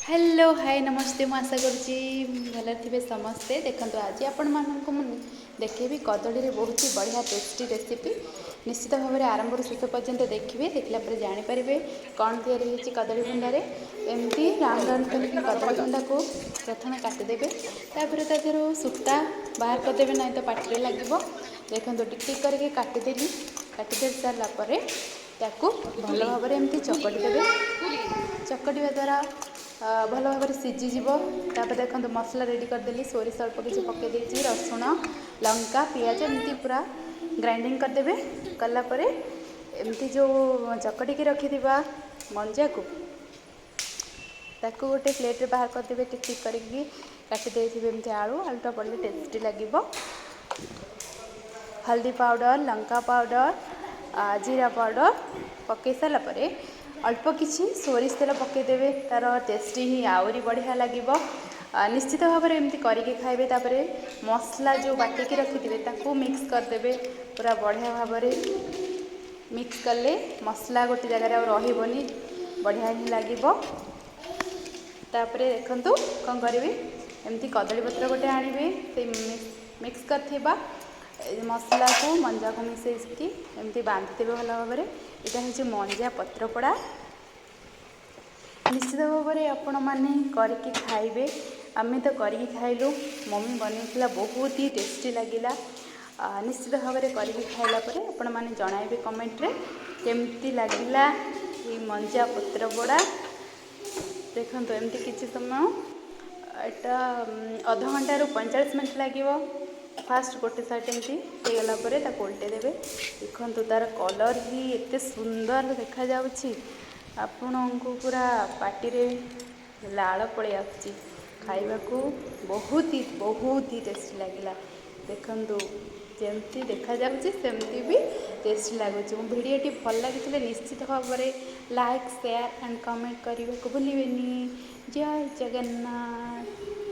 Hello hi नमस्ते मु आशा करुच्ची भल थे समस्ते देखो आज आपण मानक देखेबी कदली बहुत ही बढ़िया टेस्टी रेसिपी निश्चित भाव में आरंभ शेष पर्यंत देखिए देखला जानीपारे कौन या कदली भंडार एमती राउंड राउंड करके कदली भंडा को प्रथम काटिदेवे तापर तार सूता बाहर करदे ना तो पाटे लगे देखो टिक टिक करके काटिदेली काटिदे सारापर ताकू भल भाव में एमती चकटी देवे चकटिया द्वारा भल भाव में सीझीज देखो मसला रेडी करदेली सोरिष अल्प किसी पकई रसुण लंका पियाज एमती पूरा ग्राइंडिंग करदे कलापर एमती जो चकटिकी रखिथिबा मंजा को ताकू गोटे प्लेट बाहर करदे टिक टिक करके काटिदे एमती आलू आलूटा पड़े टेस्टी लगे हल्दी पाउडर लंका पाउडर जीरा पाउडर पकई सारापर अल्प किसी सोरिष तेल पकईदेवे तार टेस्टी ही आहरी बढ़िया लगे निश्चित भाव में एमती करके खाइबे तापर मसला जो बाटिकी रखिथे ताकू मिक्स करदे पूरा बढ़िया भाव में मिक्स कले मसला गोटे जगह रही बढ़िया ही लगे तापर देखु कौन करेंगे एमती कदली पत्र गोटे आणवे से मिक्स करथिबा मसला को मंजा को मिसेकी एमती बांधि भल भाव में यहाँ हूँ मंजा पत्रपड़ा निश्चित भाव में आपण मैंने करके खाइबे आमे तो करके खाइलु मम्मी बनईला बहुत ही टेस्टी लगिला निश्चित भाव में करके खाइला आपण मैंने जणाइबे कमेंट रे केमती लगिला ये मंजा पत्रपड़ा देखो एमती किसी समय एटा अध घंटा 45 मिनट लगे फास्ट गोटे साइड एमती हो गला उल्टे देवे देखो तार कलर ही एते सुंदर देखा जाउछि आपण को पूरा पार्टी रे लाल पड़े आछि खाइबा को बहुत ही टेस्टी लगिला देखंतु जेमती देखा जाउछि सेमती भी टेस्टी लगुच भिडियोटी भल लगी निश्चित भाव में लाइक शेयर एंड कमेंट करने को भूलिबेनी जय जगन्नाथ।